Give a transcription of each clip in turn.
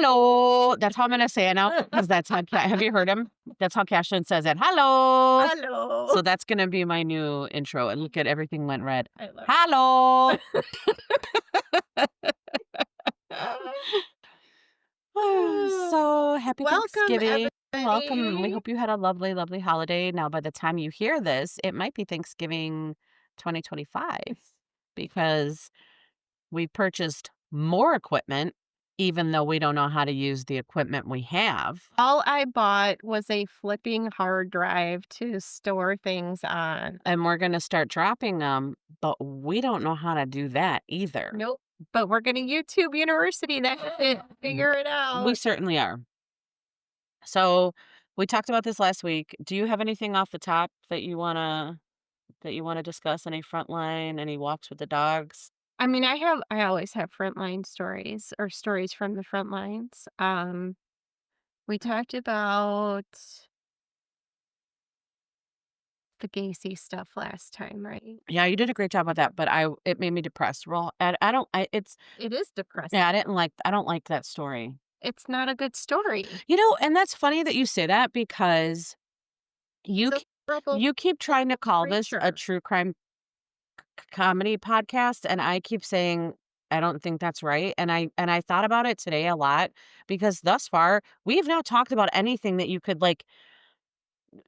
Hello. That's how I'm going to say it now because that's how, have you heard him? That's how Cashlyn says it. Hello. Hello. So that's going to be my new intro. And look at everything went red. I love Hello. So happy Welcome, Thanksgiving. Welcome. We everybody. hope you had a lovely, lovely holiday. Now, by the time you hear this, it might be Thanksgiving 2025 because we purchased more equipment, even though we don't know how to use the equipment we have. All I bought was a flipping hard drive to store things on. And we're going to start dropping them, but we don't know how to do that either. Nope. But we're going to YouTube University that figure it We out. certainly are. So we talked about this last week. Do you have anything off the top that you wanna discuss? Any frontline? Any walks with the dogs? I mean, I always have frontline stories or stories from the front lines. We talked about the Gacy stuff last time, right? Yeah, you did a great job with that, but it made me depressed. Well, I don't. It is depressing. Yeah, I don't like that story. It's not a good story. And that's funny that you say that because you It's a horrible you keep trying to call this a creature. true crime comedy podcast, and I keep saying I don't think that's right. And I thought about it today a lot because thus far we've not talked about anything that you could like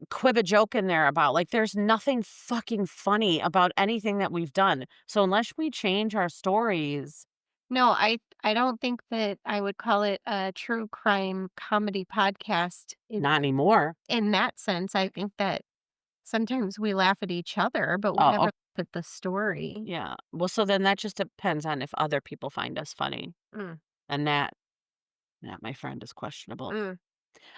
quib a joke in there about. Like there's nothing fucking funny about anything that we've done. So unless we change our stories, No, I don't think that I would call it a true crime comedy podcast not anymore. in that sense. I think that sometimes we laugh at each other, but we Oh, never laugh at the story. yeah. Well, so then that just depends on if other people find us funny. Mm, And that, my friend, is questionable. mm.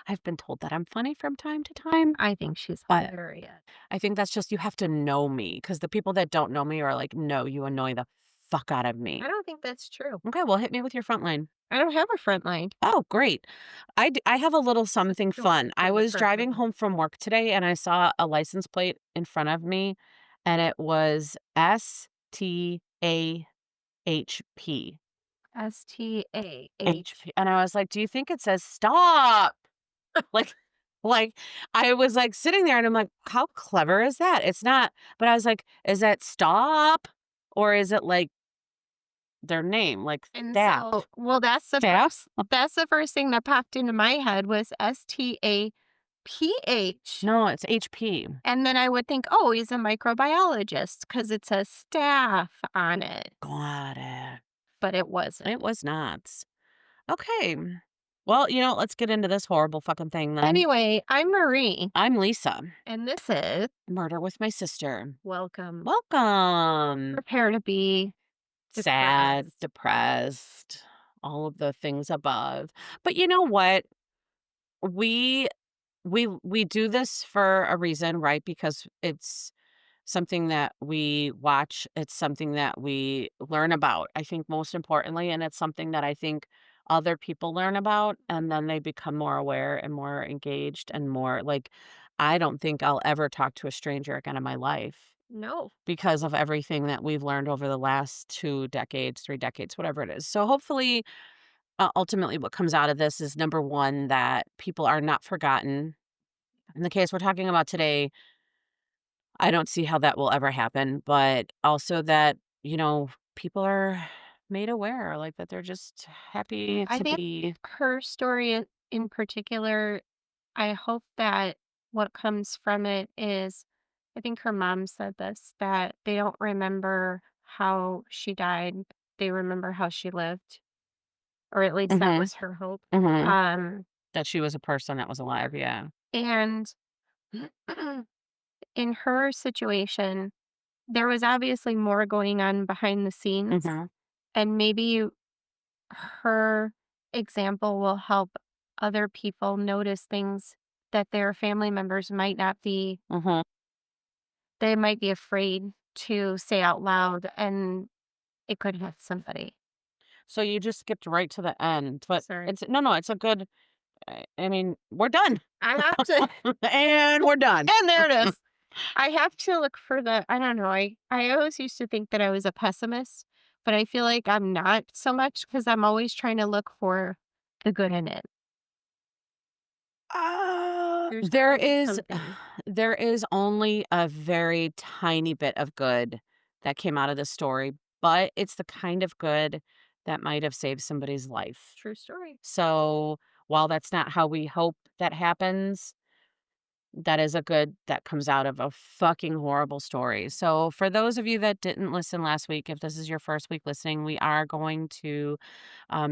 I've been told that I'm funny from time to time. I think she's But hilarious. I think that's just you have to know me because the people that don't know me are like, no, you annoy the fuck out of me. I don't think that's true. Okay, well, hit me with your front line. I don't have a front line. Oh, great. I have a little something Go fun. ahead, I give me was front driving line. home from work today and I saw a license plate in front of me and it was STAHP. STAH. HP. And I was like, "Do you think it says stop?" Like like, I was, like, sitting there and I'm like, "How clever is that?" It's not, but I was like, "Is that stop or is it, like, their name, like And staff?" so, well, Staff? that's the first thing that popped into my head was STAPH. No, it's HP. And then I would think, oh, he's a microbiologist because it says staff on it, Got it. but it wasn't. It was not. Okay. Well, let's get into this horrible fucking thing then. Anyway, I'm Marie, I'm Lisa. and this is Murder with My Sister. Welcome. Welcome. Prepare to be Sad, depressed. depressed, all of the things above. But you know what? We we do this for a reason, right? Because it's something that we watch, it's something that we learn about, I think most importantly, and it's something that I think other people learn about and then they become more aware and more engaged and more like I don't think I'll ever talk to a stranger again in my life No. because of everything that we've learned over the last 2 decades, 3 decades, whatever it is. So hopefully, ultimately what comes out of this is number 1 that people are not forgotten. In the case we're talking about today, I don't see how that will ever happen, but also that, people are made aware, like, that they're just happy I to think be. her story in particular, I hope that what comes from it is, I think her mom said this, that they don't remember how she died. They remember how she lived, or at least that Mhm, was her hope. mhm. Um, That she was a person that was alive, yeah. and in her situation, there was obviously more going on behind the scenes, Mhm, and maybe her example will help other people notice things that their family members might not be, mhm. they might be afraid to say out loud, and it could hit somebody. So you just skipped right to the end, but Sorry. it's no, it's a good I mean, we're done. I have to, And we're done. and there it is. I have to look for I don't know. I always used to think that I was a pessimist, but I feel like I'm not so much because I'm always trying to look for the good in it. There's There always is something. there is only a very tiny bit of good that came out of this story, but it's the kind of good that might have saved somebody's life. True story. So, while that's not how we hope that happens, that is a good that comes out of a fucking horrible story. So, for those of you that didn't listen last week, if this is your first week listening, we are going to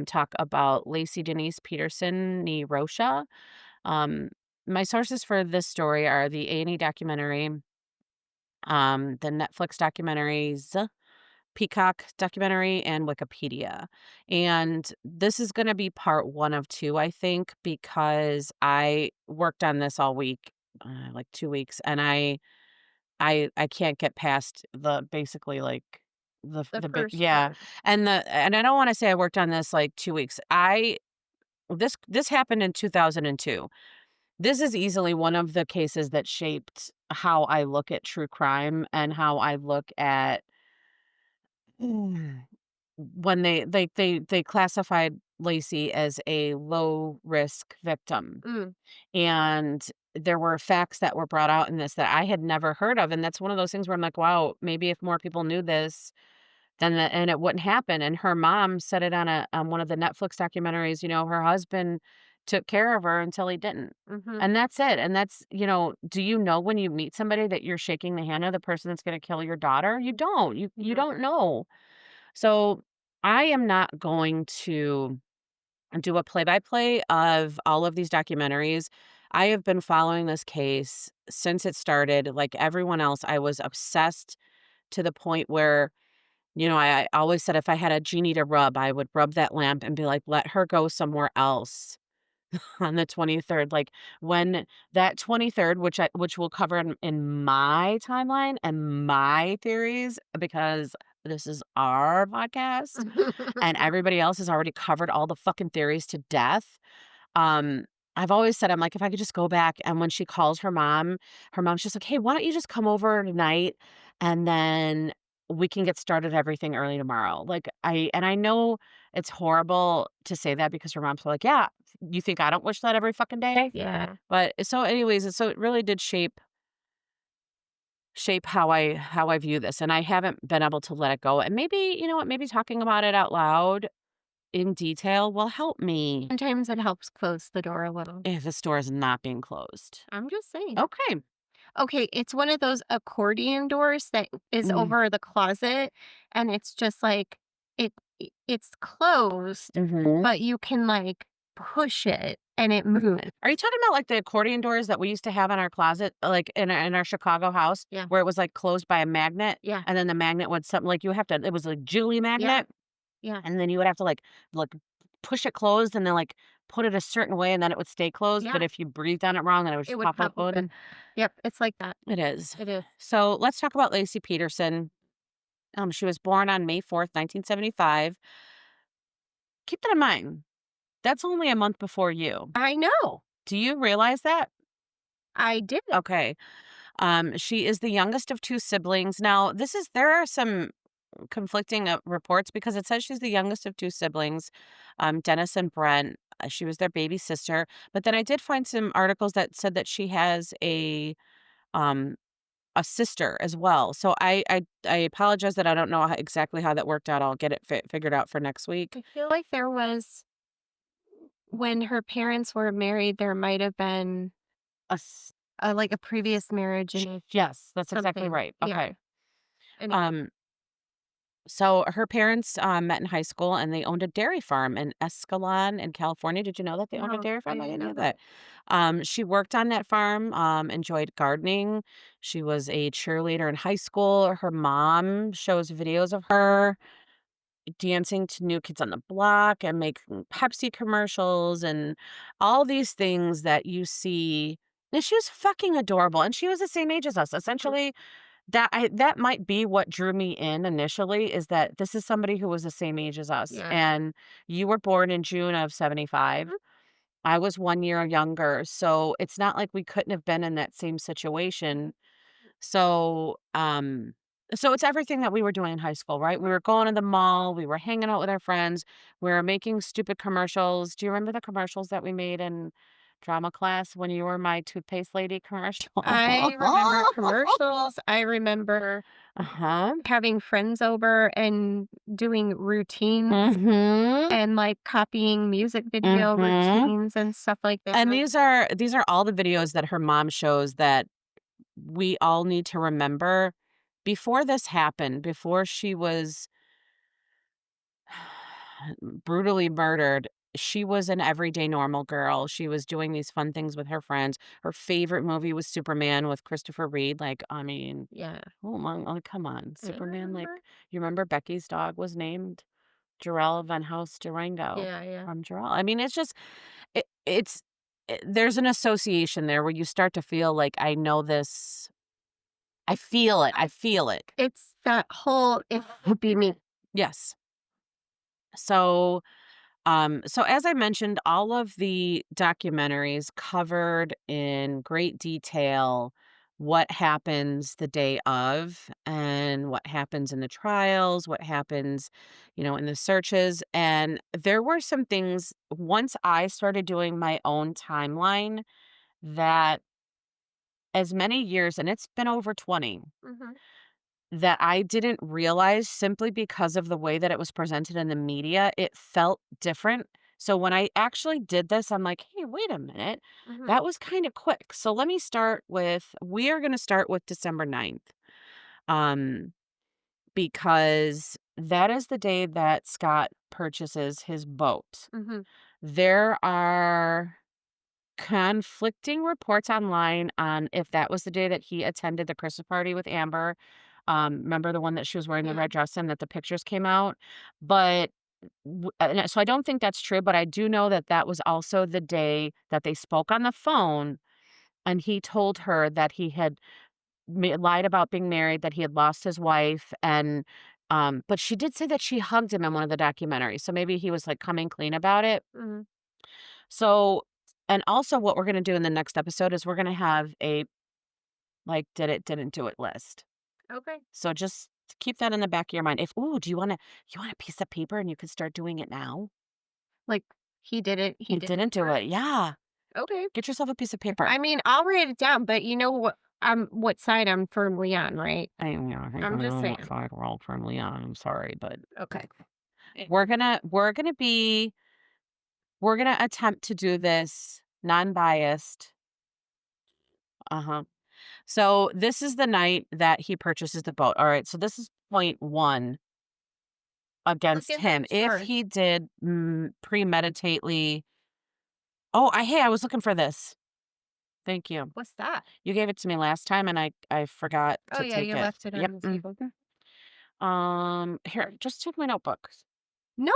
talk about Laci Denise Peterson, nee Rocha. Um, my sources for this story are the A&E documentary, the Netflix documentaries, Peacock documentary, and Wikipedia. And this is going to be part one of two, I think, because I worked on this all week, like 2 weeks, and I can't get past the basically like The the bit, first yeah. part. And I don't want to say I worked on this like 2 weeks. This happened in 2002. This is easily one of the cases that shaped how I look at true crime and how I look at when they classified Lacey as a low risk victim. Mm, And there were facts that were brought out in this that I had never heard of. And that's one of those things where I'm like, wow, maybe if more people knew this, and it wouldn't happen. And her mom said it on one of the Netflix documentaries, her husband took care of her until he didn't. mhm, And that's it. And that's, do you know when you meet somebody that you're shaking the hand of the person that's going to kill your daughter? You don't. You mhm. don't know. So I am not going to do a play-by-play of all of these documentaries. I have been following this case since it started. Like everyone else, I was obsessed to the point where I always said if I had a genie to rub, I would rub that lamp and be like, "Let her go somewhere else on the 23rd." Like, when that 23rd, which we'll cover in my timeline and my theories, because this is our podcast, and everybody else has already covered all the fucking theories to death. Um, I've always said, I'm like, if I could just go back, and when she calls her mom's just like, "Hey, why don't you just come over tonight and then we can get started everything early tomorrow." Like, I know it's horrible to say that because her mom's like, "Yeah, you think I don't wish that every fucking day?" Yeah. But so anyways, so it really did shape how I view this, and I haven't been able to let it go. And maybe, you know what, maybe talking about it out loud in detail will help me Sometimes it helps close the door a little. if the store is not being closed. I'm just saying. Okay. Okay, it's one of those accordion doors that is Mm. over the closet, and it's just like it's closed, Mhm. but you can, like, push it and it moves. Are you talking about, like, the accordion doors that we used to have in our closet, like, in our Chicago house, Yeah, where it was, like, closed by a magnet, yeah, and then the magnet would something like, you have to it was a Julie yeah, magnet, yeah, and then you would have to, like, push it closed and then, like, put it a certain way, and then it would stay closed, but yeah, if you breathed on it wrong, then it would it just would pop pop open. open. Yep, it's like that. It is. It is. So, let's talk about Laci Peterson. She was born on May 4th, 1975. Keep that in mind. That's only a month before you. I know. Do you realize that? I did. Okay. She is the youngest of two siblings. Now, there are some conflicting reports because it says she's the youngest of two siblings, Dennis and Brent. She was their baby sister. But then I did find some articles that said that she has um, a sister as well. So I apologize that I don't know exactly how that worked out. I'll get it figured out for next week. I feel like there was when her parents were married, there might have been A s- like, a previous marriage and yes, that's exactly something. right. Yeah, Okay. anyway. Um, So her parents met in high school and they owned a dairy farm in Escalon in California. Did you know that they owned a No, dairy I farm? I didn't didn't know know that. that. She worked on that farm, enjoyed gardening. She was a cheerleader in high school. Her mom shows videos of her dancing to New Kids on the Block and making Pepsi commercials and all these things that you see. And she was fucking adorable. And she was the same age as us. Mm, Essentially, that might be what drew me in initially, is that this is somebody who was the same age as us, yeah. and you were born in June of '75. Mhm. I was 1 year younger, so it's not like we couldn't have been in that same situation. So, So it's everything that we were doing in high school, right? We were going to the mall, we were hanging out with our friends, we were making stupid commercials. Do you remember the commercials that we made in drama class when you were my toothpaste lady commercial? I remember commercials. I remember Uh-huh. having friends over and doing routines Mhm. and, like, copying music video Mhm. routines and stuff like And that. these are all the videos that her mom shows that we all need to remember. Before this happened, before she was brutally murdered, she was an everyday normal girl. She was doing these fun things with her friends. Her favorite movie was Superman with Christopher Reeve. Like, I mean, Yeah, oh my, oh, come on, I Superman. Like, remember. you remember Becky's dog was named Jarell Van House Durango Yeah, yeah. from Jarell. I mean, it's just, there's an association there where you start to feel like I know this. I feel it. I feel it. It's that whole "it could be me." Yes. So so as I mentioned, all of the documentaries covered in great detail what happens the day of and what happens in the trials, what happens, in the searches. And there were some things once I started doing my own timeline that as many years, and it's been over 20, Mhm, that I didn't realize simply because of the way that it was presented in the media, it felt different. So when I actually did this, I'm like, "Hey, wait a minute. mhm, That was kinda quick." So let me start with we are gonna start with December 9th, um, because that is the day that Scott purchases his boat. mhm. There are conflicting reports online on if that was the day that he attended the Christmas party with Amber. Remember the one that she was wearing the Yeah, red dress in that the pictures came out? But so I don't think that's true, but I do know that that was also the day that they spoke on the phone and he told her that he had lied about being married, that he had lost his wife and but she did say that she hugged him in one of the documentaries. So maybe he was like coming clean about it. mhm. So and also what we're gonna do in the next episode is we're gonna have a, like, did it, didn't do it list. Okay. So just keep that in the back of your mind. If ooh, do you want a piece of paper and you could start doing it now? Like, he You didn't didn't do do it? it. Yeah. Okay. Get yourself a piece of paper. I mean, I'll write it down, but you know what side I'm firmly on, right? I I'm just don't know what saying. side we're all firmly on. I'm sorry, but Okay. Eh, we're gonna attempt to do this non-biased. Uh-huh. So this is the night that he purchases the boat. All right. So this is point one against against him. the If charge. he did premeditately. Oh, hey, I was looking for this. Thank you. What's that? You gave it to me last time and I forgot Oh, to yeah, take you it. left it Yep. on the table. Here, just take my notebook. No,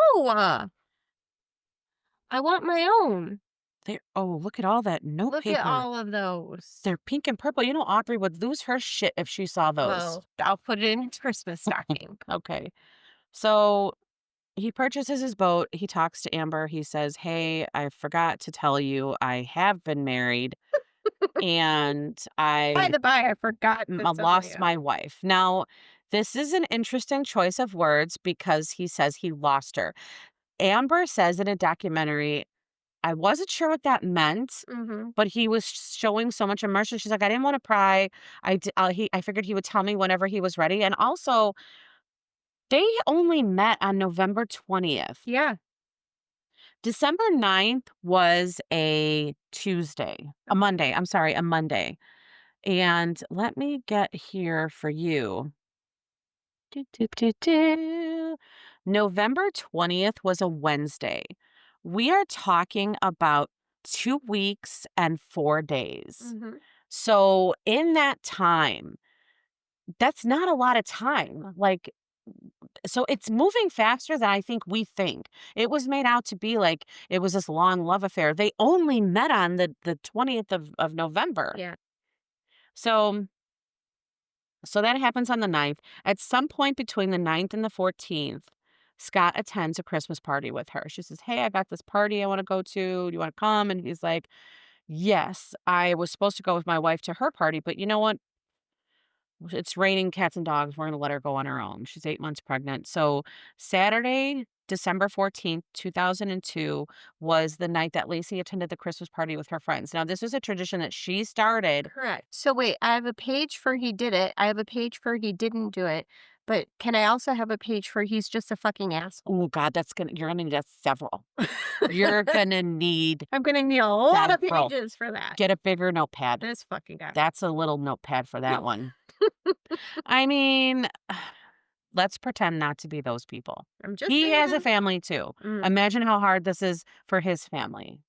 I want my own. There. Oh, look at all that Look at notepaper. all of those. They're pink and purple. Audrey would lose her shit if she saw those. Well, I'll put it in Christmas stocking. Okay. So he purchases his boat. He talks to Amber. He says, "Hey, I forgot to tell you I have been married and By I the by, I forgot to tell lost you. my wife." Now, this is an interesting choice of words because he says he lost her. Amber says in a documentary, I wasn't sure what that meant, Mhm. but he was showing so much immersion. She's like, I didn't want to pry. I figured he would tell me whenever he was ready. And also, they only met on November 20th. Yeah. December 9th was a Tuesday, a Monday. I'm sorry, a Monday. And let me get here for you. Do, do, do, do. November 20th was a Wednesday. We are talking about 2 weeks and 4 days. Mhm. So, in that time, that's not a lot of time. Like, so it's moving faster than I think we think. It was made out to be like it was this long love affair. They only met on the 20th of November. Yeah. So so that happens on the 9th. At some point between the 9th and the 14th, Scott attends a Christmas party with her. She says, "Hey, I got this party I want to go to. Do you want to come?" And he's like, "Yes, I was supposed to go with my wife to her party, but you know what? It's raining cats and dogs. We're gonna let her go on her own. She's 8 months pregnant. So Saturday, December 14th, 2002 was the night that Lacey attended the Christmas party with her friends. Now, this was a tradition that she started. Correct. So wait, I have a page for he did it. I have a page for he didn't do it. But can I also have a page for he's just a fucking asshole? Oh god, you're gonna need several. You're gonna need I'm gonna need a lot of several. pages for that. Get a bigger notepad. This fucking guy. That's a little notepad for that one. I mean, let's pretend not to be those people. I'm just He has a saying. family too. Mm. Imagine how hard this is for his family.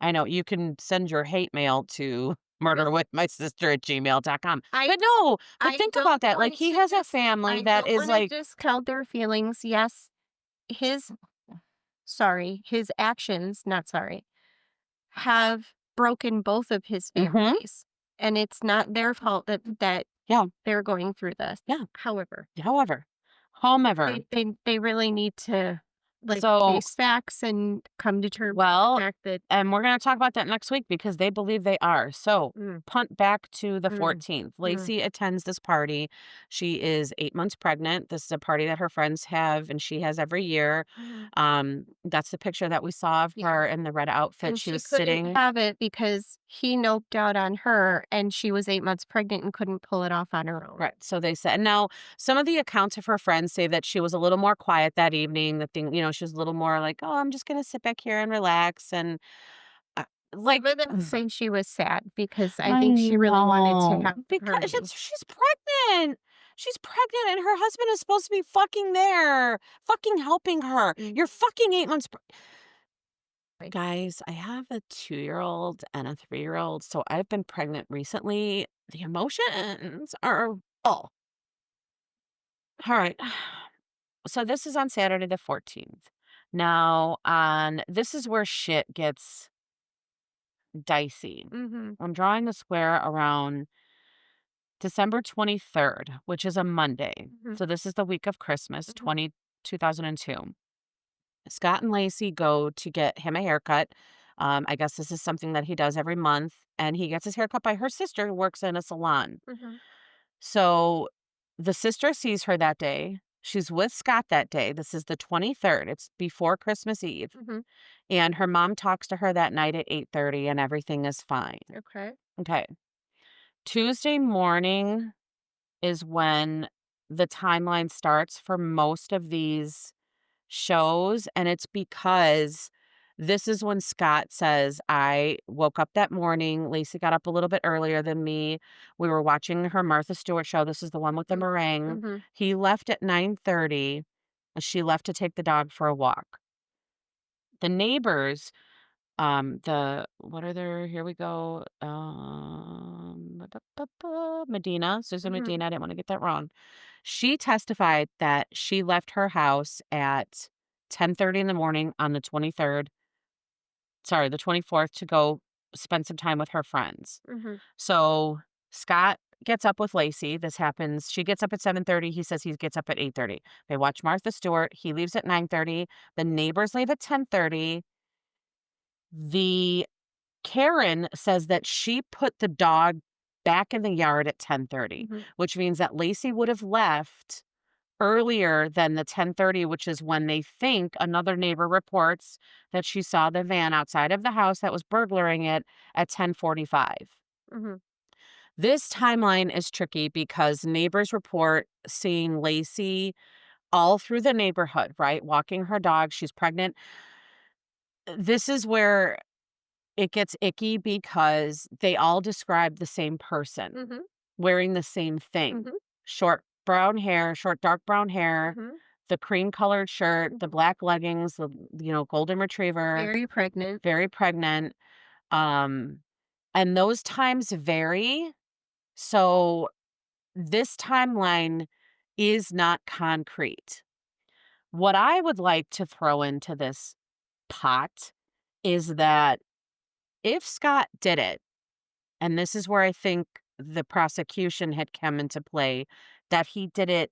I know you can send your hate mail to Just murderwithmysister@gmail.com. I But no, but I think don't about that. Like want he to has a dis family I that don't is wanna like, discount their feelings. Yes, his his actions, not sorry, have broken both of his mhm, families, and it's not their fault that yeah, they're going through this. yeah. However, However, homever. they really need to, like, So, face facts and come to terms with the well, fact that and we're gonna talk about that next week because they believe they are. So, mm, punt back to the mm, 14th. mm, Lacey attends this party. She is 8 months pregnant. This is a party that her friends have and she has every year. mhm. That's the picture that we saw of Yeah. her in the red outfit. And She she was couldn't sitting. have it because he noped out on her, and she was 8 months pregnant and couldn't pull it off on her own. Right. So they said, now some of the accounts of her friends say that she was a little more quiet that evening. The thing, she was a little more like, oh, I'm just going to sit back here and relax. And uh, Some like, of them say she was sad because I I think she really wanted to know have her because niece. she's pregnant. She's pregnant and her husband is supposed to be fucking there, fucking helping her. Mhm. You're fucking 8 months. Guys, I have a 2-year-old and a 3-year-old. So I've been pregnant recently. The emotions are, oh, all right. So this is on Saturday the 14th. Now, on this is where shit gets dicey. Mhm, I'm drawing a square around December 23rd, which is a Monday. mhm, So this is the week of Christmas, mhm, 2002. Scott and Lacey go to get him a haircut. I guess this is something that he does every month, and he gets his haircut by her sister who works in a salon. mhm, So the sister sees her that day. She's with Scott that day. This is the 23rd. It's before Christmas Eve. mhm. And her mom talks to her that night at 8:30 and everything is fine. Okay. Okay. Tuesday morning is when the timeline starts for most of these shows, and it's because this is when Scott says, "I woke up that morning, Lacey got up a little bit earlier than me. We were watching her Martha Stewart show." This is the one with the Mm, meringue. mhm, He left at 9:30, and she left to take the dog for a walk. The neighbors, the what are their here we go, Medina, Susan mhm, Medina, I didn't wanna get that wrong. She testified that she left her house at 10:30 in the morning on the 23rd, sorry, the 24th to go spend some time with her friends. mhm, So, Scott gets up with Lacey, this happens she gets up at 7:30, he says he gets up at 8:30. They watch Martha Stewart, he leaves at 9:30, the neighbors leave at 10:30. The Karen says that she put the dog back in the yard at 10:30, mhm, which means that Lacey would have left earlier than the 10:30, which is when they think another neighbor reports that she saw the van outside of the house that was burglaring it at 10:45. mhm, This timeline is tricky because neighbors report seeing Lacey all through the neighborhood, right? Walking her dog. She's pregnant. This is where it gets icky because they all describe the same person mhm, wearing the same thing. mhm, Short brown hair, short dark brown hair, mhm, the cream colored shirt, the mhm. black leggings, the golden retriever, Very pregnant. very pregnant. Um and those times vary. So this timeline is not concrete. What I would like to throw into this pot is that if Scott did it, and this is where I think the prosecution had come into play, that he did it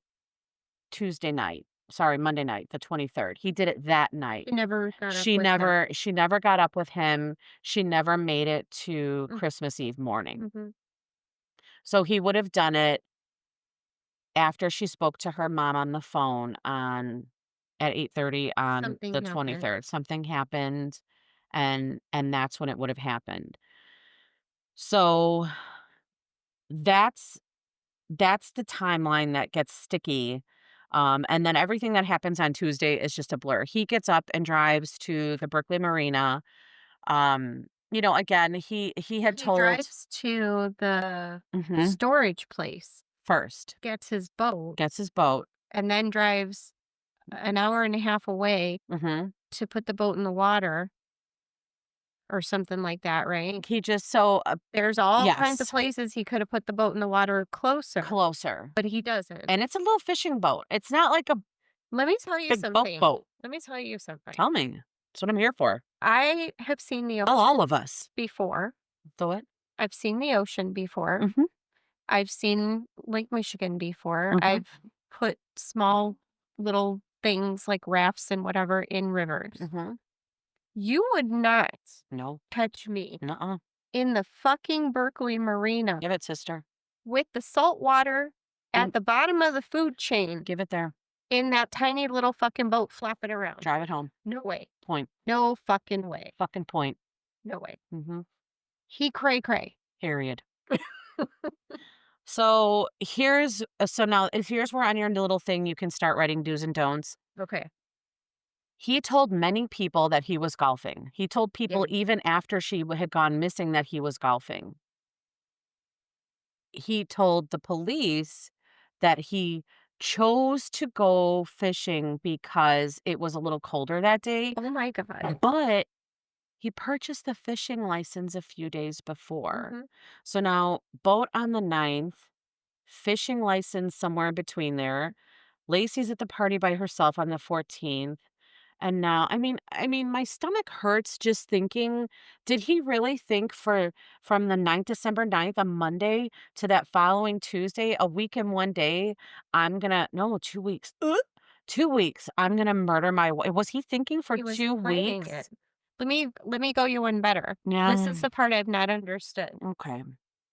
Tuesday night. Sorry, Monday night, the 23rd. He did it that night. She never got up She with him. never she never got up with him. She never made it to Mm, Christmas Eve morning. mhm, So he would have done it. after she spoke to her mom on the phone on at 8:30 on Something the happened. 23rd, something happened, and that's when it would have happened. So, that's that's the timeline that gets sticky, and then everything that happens on Tuesday is just a blur. He gets up and drives to the Berkeley Marina. Again, he had He told drives to the Mhm. storage place, First, gets his boat, gets his boat. and then drives an hour and a half away Mhm. to put the boat in the water or something like that, right? He just so There's all kinds of yes, places he could have put the boat in the water closer, closer. but he doesn't. And it's a little fishing boat. It's not like a Let me tell you big boat something. boat. Let me tell you something. Tell me. That's what I'm here for. I have seen the Tell all ocean of us. before. Do it. I've seen the ocean before. Mhm. I've seen Lake Michigan before. Mhm. I've put small little things like rafts and whatever in rivers. Mhm. You would not No. catch me Nuh-uh. in the fucking Berkeley Marina Give it, sister. with the salt water Mm, at the bottom of the food chain give it there. in that tiny little fucking boat flapping around. Drive it home. No way. Point. No fucking way. Fucking point. No way. Mhm. He cray cray. Period. So now if here's where on your little thing you can start writing do's and don'ts. Okay. He told many people that he was golfing. He told Yeah. people even after she had gone missing that he was golfing. He told the police that he chose to go fishing because it was a little colder that day, Oh my God. but he purchased the fishing license a few days before. Mhm. So now, boat on the 9th, fishing license somewhere in between there. Lacey's at the party by herself on the 14th. And now, my stomach hurts just thinking, did he really think from the December 9th, a Monday, to that following Tuesday, a week and one day, I'm gonna no, 2 weeks. 2 weeks, I'm gonna murder my wife. Was he thinking for He was 2 planning it. weeks? Let me go you one better. This Yeah. is the part I've not understood. Okay.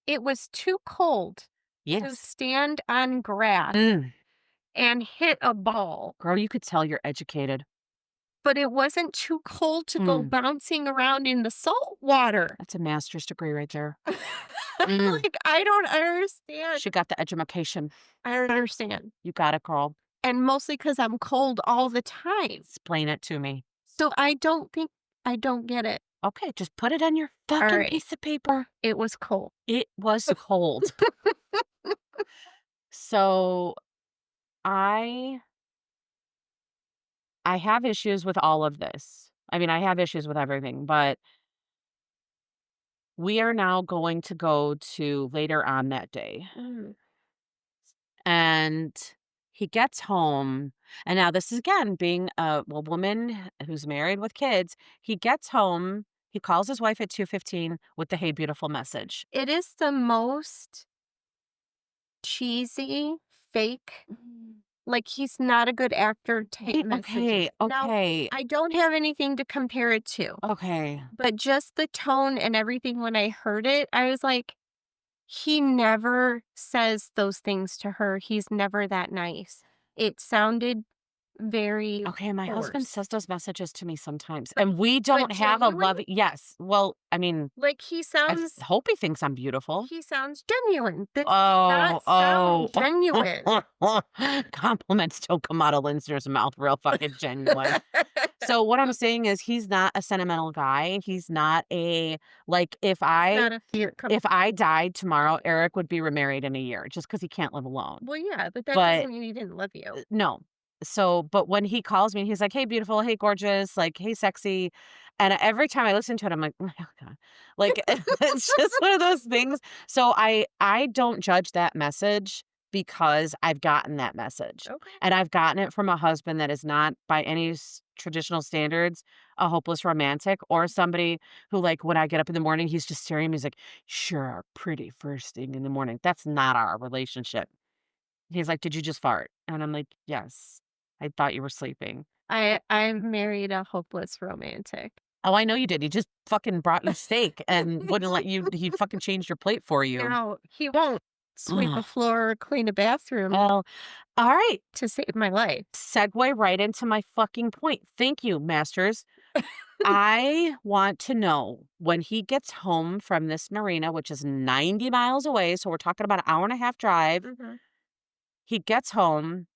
It was too cold to Yes. stand on grass Mm. and hit a ball, Girl, you could tell you're educated. but it wasn't too cold to go Mm. bouncing around in the salt water. That's a master's degree right there. I'm Mm. like, I don't understand. She got the edumacation. I don't understand. You got it, girl. And mostly because I'm cold all the time. Explain it to me. So I don't get it. Okay, just put it on your All fucking right. piece of paper. It was cold. It was cold. So, I I have issues with all of this. I have issues with everything, but we are now going to go to later on that day. Mm. And he gets home, and now this is again being a woman who's married with kids. He gets home, he calls his wife at 2:15 with the "Hey, beautiful" message. It is the most cheesy, fake, like he's not a good actor type messages. Okay, Now, okay, I don't have anything to compare it to, okay. but just the tone and everything when I heard it, I was like, he never says those things to her. He's never that nice. It sounded very Okay, my husband forced. says those messages to me sometimes, But and we but don't have a genuine? love yes. Well, Like hope he thinks I'm beautiful. he sounds genuine. This did Oh, not sound genuine. compliments don't come out of Lindner's mouth real fucking genuine. So what I'm saying is he's not a sentimental guy. He's not a like, He's not a fear come if I died tomorrow, Eric would be remarried in a year just because he can't live alone. well, yeah, but that But doesn't mean he didn't love you. no. So, but when he calls me, he's like, "Hey, beautiful. Hey, gorgeous. Like, hey, sexy." And every time I listen to it, I'm like, "Oh, God." Like, it's just one of those things. So I don't judge that message because I've gotten that message. Okay. And I've gotten it from a husband that is not by any traditional standards a hopeless romantic or somebody who like when I get up in the morning, he's just staring at me. He's like, "Sure are pretty first thing in the morning." That's not our relationship. He's like, "Did you just fart?" And I'm like, "Yes. I thought you were sleeping." I married a hopeless romantic. "Oh, I know you did. He just fucking brought you steak and wouldn't let you he fucking changed your plate for you." Now, he won't sweep a Ugh. floor or clean a bathroom Well, all right. to save my life. Segue right into my fucking point. Thank you, Masters. I want to know when he gets home from this marina, which is 90 miles away. So we're talking about an hour and a half drive. Mhm. He gets home,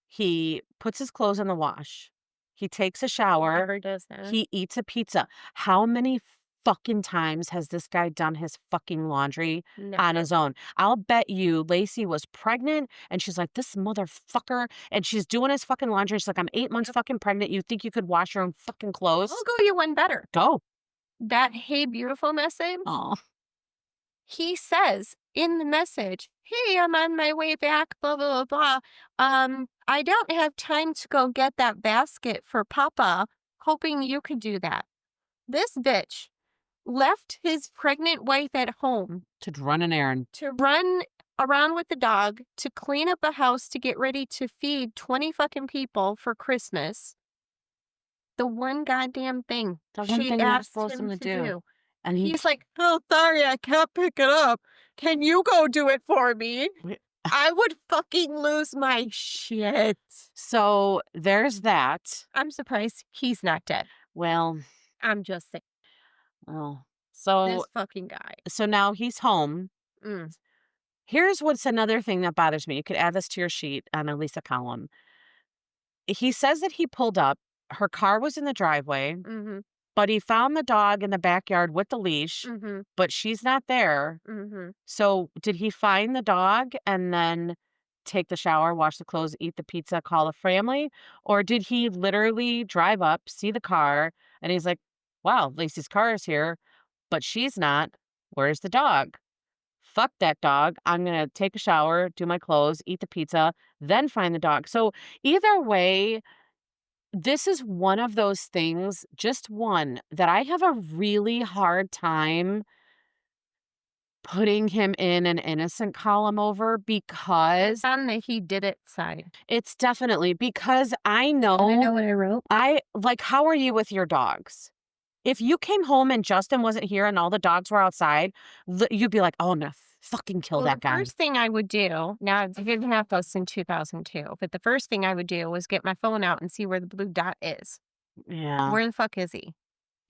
he puts his clothes in the wash, he takes a shower, Never does that. he eats a pizza. How many fucking times has this guy done his fucking laundry on Never. his own? I'll bet you Laci was pregnant and she's like, this motherfucker. And she's doing his fucking laundry. She's like, I'm 8 months Yep. fucking pregnant. You think you could wash your own fucking clothes? I'll go you one better. Go. That "Hey, beautiful" message, Oh, he says in the message, "Hey, I'm on my way back, blah, blah, blah, blah. I don't have time to go get that basket for Papa, hoping you could do that." This bitch left his pregnant wife at home to run an errand. to run around with the dog, to clean up a house, to get ready to feed 20 fucking people for Christmas. The one goddamn thing The one she thing you're asked supposed him to to do. do. And he, He's like, "Oh, sorry, I can't pick it up. Can you go do it for me?" I would fucking lose my shit. so there's that. I'm surprised he's not dead. Well, I'm just saying. oh, so This fucking guy. so now he's home. Mm. Here's what's another thing that bothers me. You could add this to your sheet on a Lisa column. He says that he pulled up, her car was in the driveway, Mhm. but he found the dog in the backyard with the leash, Mhm. but she's not there. Mhm. So did he find the dog and then take the shower, wash the clothes, eat the pizza, call the family? Or did he literally drive up, see the car, and he's like, wow, Lacey's car is here, but she's not. Where's the dog? Fuck that dog. I'm going to take a shower, do my clothes, eat the pizza, then find the dog. So either way, this is one of those things, just one, that I have a really hard time putting him in an innocent column over It's because on the "he did it" side. it's definitely because I Wanna know know what I wrote? I like, how are you with your dogs? If you came home and Justin wasn't here and all the dogs were outside, you'd be like, oh, I'm gonna fucking kill Well, that the guy. first thing I would do, now I didn't have those in 2002, but the first thing I would do was get my phone out and see where the blue dot is. Yeah. Where the fuck is he?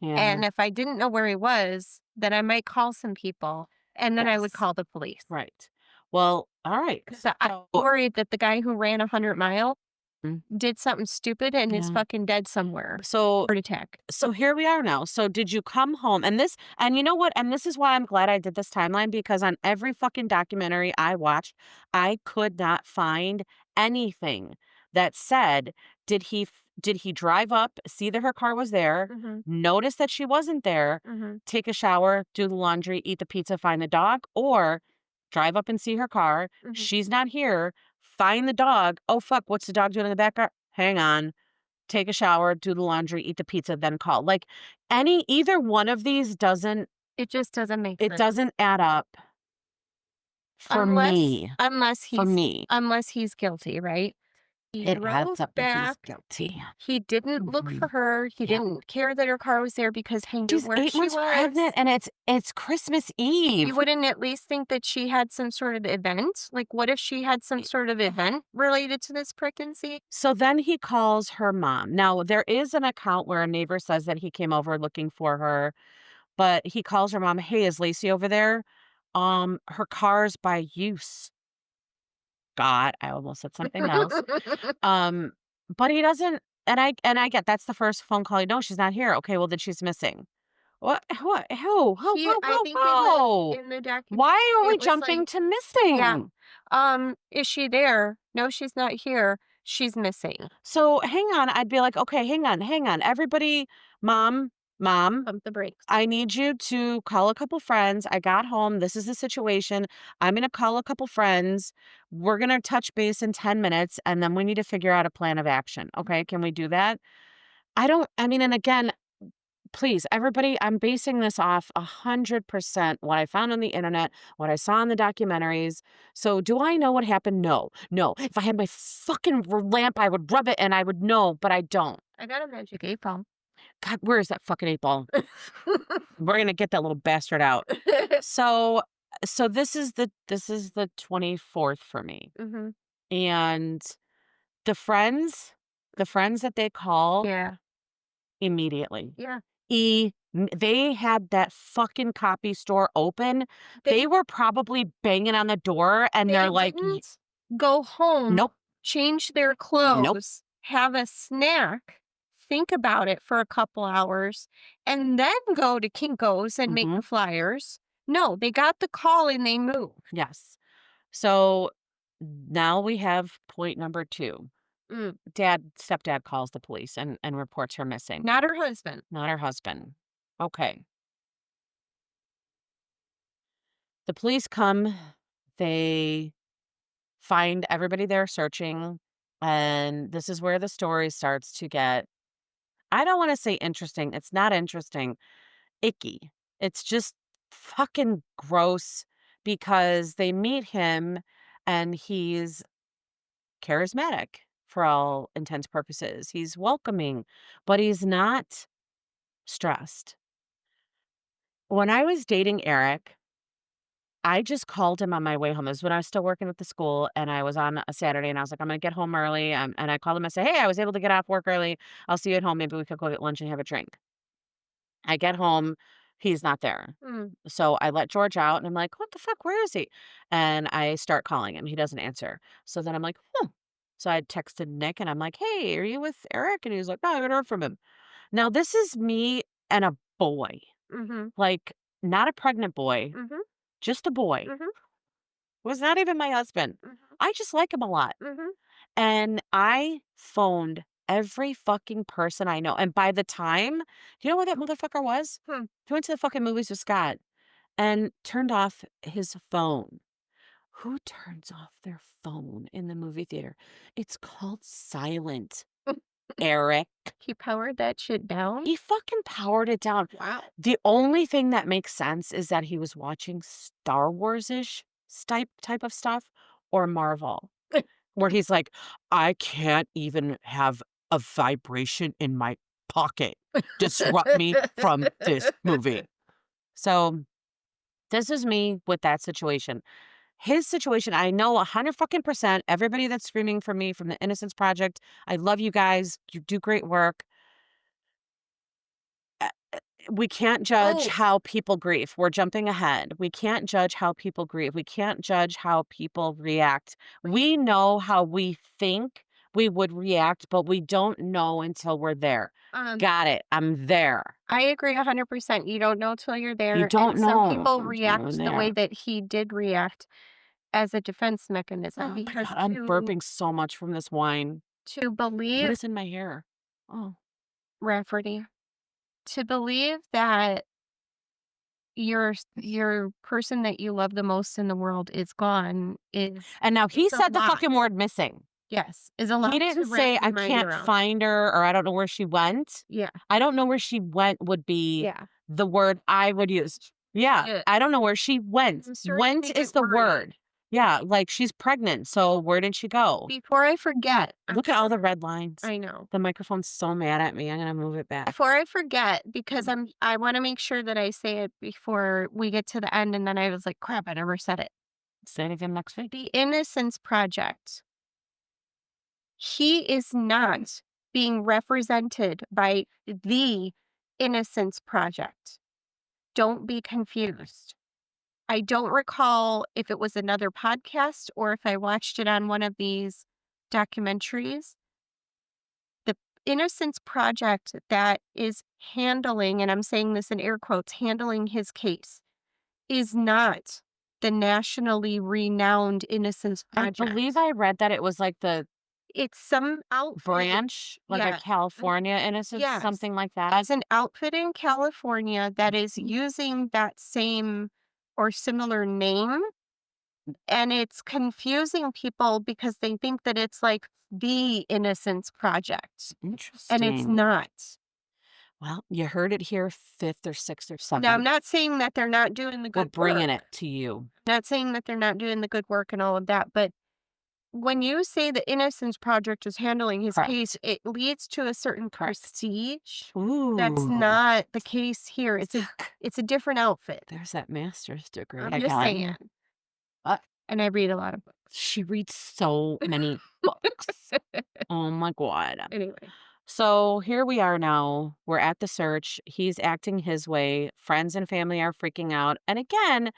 Yeah. And if I didn't know where he was, then I might call some people and then I would Yes. call the police. Right. Well, all right. 'Cause I'm So, worried that the guy who ran 100 mile mm, did something stupid and is yeah. fucking dead somewhere. So Heart attack. So here we are now. So did you come home and you know what? And this is why I'm glad I did this timeline because on every fucking documentary I watched, I could not find anything that said, did he drive up, see that her car was there, Mhm. notice that she wasn't there, Mhm. take a shower, do the laundry, eat the pizza, find the dog, or drive up and see her car, Mhm. she's not here, find the dog. Oh fuck, what's the dog doing in the backyard? Hang on, take a shower, do the laundry, eat the pizza, then call. Like either one of these It just doesn't make it sense. doesn't add up for Unless me. unless For he's me. unless he's guilty, right? He It drove adds up that he's back. guilty. He didn't look for Mhm. her. He Yeah. didn't care that her car was there because he knew She's where 8 she months pregnant was. and it's Christmas You Eve. wouldn't at least think that she had some sort of event? Like, what if she had some sort of event related to this pregnancy? So then he calls her mom. Now, there is an account where a neighbor says that he came over looking for her, but he calls her mom, "Hey, is Lacey over there?" Her car's by use. God, I almost said something else. Um, but he doesn't and I get that's the first phone call, "No, she's not here." "Okay, well, then she's missing." What? Who? How, He how, I how, think how? in the document, Why are we it was like, jumping to yeah, missing? "Is she there? No, she's not here. She's missing." So, hang on, I'd be like, "Okay, hang on. Everybody, mom, Pump the brakes. I need you to call a couple friends. I got home. This is the situation. I'm gonna call a couple friends. We're gonna touch base in 10 minutes, and then we need to figure out a plan of action. Okay, can we do that?" I mean, and again, please, everybody, I'm basing this off 100% what I found on the internet, what I saw in the documentaries. So, do I know what happened? No, no. If I had my fucking lamp, I would rub it and I would know, but I don't. I got a magic 8 ball. God, where is that fucking 8 ball? We're gonna get that little bastard out. So, So this is the 24th for me, Mhm. and the friends the friends that they call Yeah. immediately. Yeah. They had that fucking copy store open. They They were probably banging on the door, and they they're like, didn't go home, Nope, change their nope, clothes, have a snack, think about it for a couple hours, and then go to Kinko's and make mhm, the flyers. No, they got the call and they moved. yes. So, now we have point number 2. Mm. Stepdad calls the police and reports her missing, Not her husband. not her husband. Okay. The police come, they find everybody there searching, and this is where the story starts to get, I don't wanna say interesting, it's not interesting, icky. It's just fucking gross because they meet him and he's charismatic for all intents purposes. He's welcoming, but he's not stressed. When I was dating Eric, I just called him on my way home. This is when I was still working at the school, and I was on a Saturday, and I was like, "I'm gonna get home early," and I called him and said, "Hey, I was able to get off work early. I'll see you at home. Maybe we could go get lunch and have a drink." I get home, he's not there. Mm. So I let George out, and I'm like, "What the fuck? Where is he?" And I start calling him. He doesn't answer. So then I'm like, "Huh." So I texted Nick, and I'm like, "Hey, are you with Eric?" And he was like, "No, I haven't heard from him." Now this is me and a boy, Mhm. like not a pregnant boy, Mhm. just a boy. Mhm. Was not even my husband. Mhm. I just like him a lot. Mhm. And I phoned every fucking person I know. And by the time, do you know what that motherfucker was? Hmm. He went to the fucking movies with Scott and turned off his phone. Who turns off their phone in the movie theater? It's called silent, Eric. He powered that shit down? He fucking powered it down. Wow. The only thing that makes sense is that he was watching Star Wars-ish type of stuff or Marvel, where he's like, "I can't even have a vibration in my pocket disrupt me from this movie." So, this is me with that situation. His situation, I know 100 fucking percent everybody that's screaming for me from the Innocence Project, I love you guys, you do great work. We can't judge Oh, how people grieve. We're jumping ahead. We can't judge how people grieve. We can't judge how people react. right. We know how we think we would react, but we don't know until we're there. Um, Got it. I'm there. I agree 100%. You don't know till you're You there, don't and some know people until you're react the way there. that he did react as a defense Oh mechanism my because God, I'm to burping so much from this wine. to What believe is in my hair? Oh. Rafferty, to believe that your person that you love the most in the world is gone is And now he it's a said the lot. fucking word missing. Yes, is a He lot to didn't wrap say, your "I mind can't around. find her," or "I don't know where she went." Yeah, I don't know where she went would be yeah. the word I would use. Yeah, Yeah, I don't know where she went. I'm starting Went to is get the worried. word. Yeah, like she's pregnant, so where did she go? Before I forget, Look at all the red lines. I know. The microphone's so mad at me, I'm gonna move it back. Before I forget, because I wanna make sure that I say it before we get to the end, and then I was like, "Crap, I never said it." Say it again next week. The Innocence Project, he is not being represented by the Innocence Project. Don't be confused. I don't recall if it was another podcast or if I watched it on one of these documentaries. The Innocence Project that is handling, and I'm saying this in air quotes, handling his case is not the nationally renowned Innocence I believe Project. I read that it was like the It's some outfit. branch, like a Yeah. mm, California Innocence, Yes. something like that. It's an outfit in California that is using that same or similar name. And it's confusing people because they think that it's like the Innocence Project, and it's Interesting. not. Well, you heard it here 5th or 6th or Now, I'm 7th. not saying that they're not doing the We're good bringing work. it to you. Not saying that they're not doing the good work and all of that, but when you say the Innocence Project is handling his case, Correct. it leads to a certain Correct. prestige. That's Ooh. not the case here. It's a different outfit. There's that master's degree I'm just saying. again. Uh, And I read a lot of books. she reads so many books. Oh my god. Anyway, So here we are now. We're at the search. He's acting his way. Friends and family are freaking out. And again,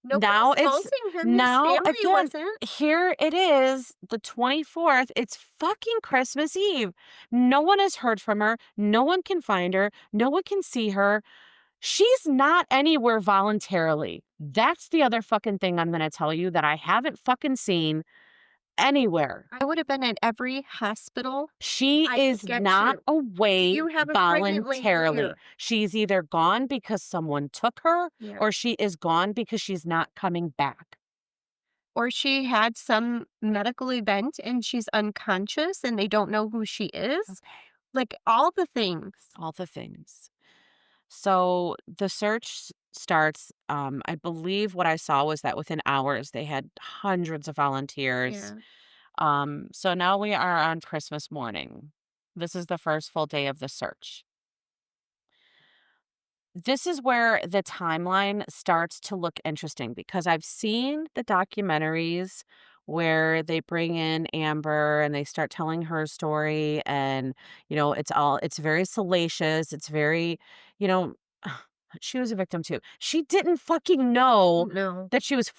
now nobody's it's faulting him. His now family again, wasn't. here it is, the 24th. It's fucking Christmas Eve. No one has heard from her. No one can find her. No one can see her. She's not anywhere voluntarily. That's the other fucking thing I'm gonna tell you that I haven't fucking seen anywhere. I would have been at every hospital She I could is get not to. Do away you have a pregnant lady voluntarily. here? She's either gone because someone took her Yeah. or she is gone because she's not coming back. Or she had some medical event and she's unconscious and they don't know who she is. Okay. Like all the things. All the things. So the search starts. I believe what I saw was that within hours they had hundreds of volunteers. Yeah. So now we are on Christmas morning. This is the first full day of the search. This is where the timeline starts to look interesting because I've seen the documentaries where they bring in Amber and they start telling her story and it's very salacious, it's very, you know, she was a victim too. She didn't fucking know No. that she was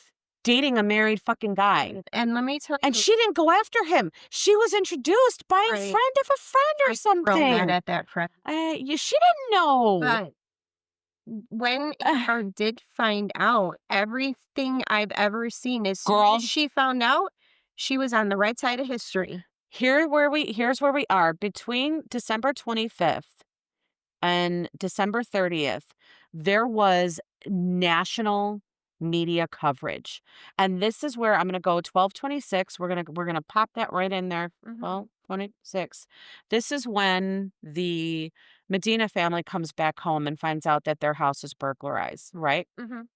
dating a married fucking guy. And let me tell And you, she didn't go after him. She was introduced by a right, friend of a friend or I throw that something. at that friend. She didn't know. But when Amber did find out, everything I've ever seen, as soon as Girl, she found out, she was on the right side of history. here's where we are. Between December 25th and December 30th, there was national media coverage. And this is where I'm gonna go 12/26. We're gonna pop that right in there. Mhm. 12/26. This is when the Medina family comes back home and finds out that their house is burglarized, right? Mhm.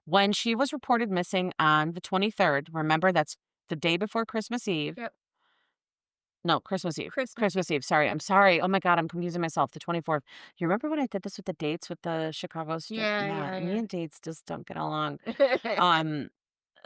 When she was reported missing on the 23rd, remember that's the day before Christmas Eve. Yep. No, Christmas Eve. Christmas. Christmas Eve. Sorry. I'm sorry. Oh my God. I'm confusing myself. The 24th. You remember when I did this with the dates with the Chicago strip? Yeah, Yeah. Me yeah, and dates just don't get along. yeah. Um,